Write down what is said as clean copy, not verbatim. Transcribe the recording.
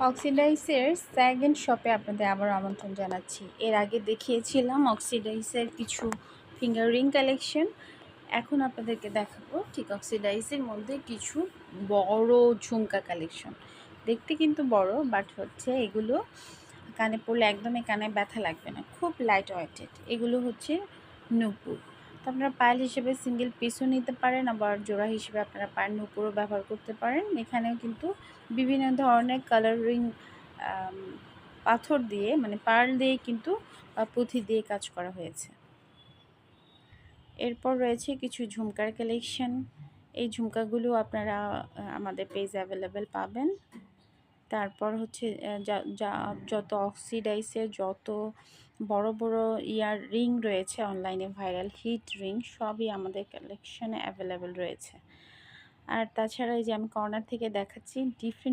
অক্সিডাইসের second শপে আপনাদের আবার আমন্ত্রণ জানাচ্ছি। এর আগে দেখিয়েছিলাম অক্সিডাইসের কিছু ফিঙ্গার রিং কালেকশন। এখন আপনাদেরকে দেখাবো ঠিক অক্সিডাইসের মধ্যে কিছু বড় ঝুমকা কালেকশন। দেখতে কিন্তু বড়, বাট হচ্ছে এগুলো কানে পড়লে একদমই কানে ব্যথা লাগবে না, খুব লাইট ওয়েটেড। এগুলো হচ্ছে নূপুর। তো আপনারা পায়েল হিসেবে সিঙ্গেল পিসও নিতে পারেন, আবার জোড়া হিসেবে আপনারা পায়ের নূপুরও ব্যবহার করতে পারেন। এখানেও কিন্তু বিভিন্ন ধরনের কালারিং পাথর দিয়ে, মানে পার্ল দিয়ে কিন্তু পুঁথি দিয়ে কাজ করা হয়েছে। এরপর রয়েছে কিছু ঝুমকার কালেকশন। এই ঝুমকাগুলো আপনারা আমাদের পেজে অ্যাভেলেবেল পাবেন। তারপর হচ্ছে যত অক্সিডাইসের যত বড় বড় ইয়ার রিং রয়েছে, অনলাইনে ভাইরাল হিট রিং, সবই আমাদের কালেকশনে অ্যাভেলেবেল রয়েছে। আর তাছাড়া এই যে আমি কর্নার থেকে দেখাচ্ছি ডিফারেন্ট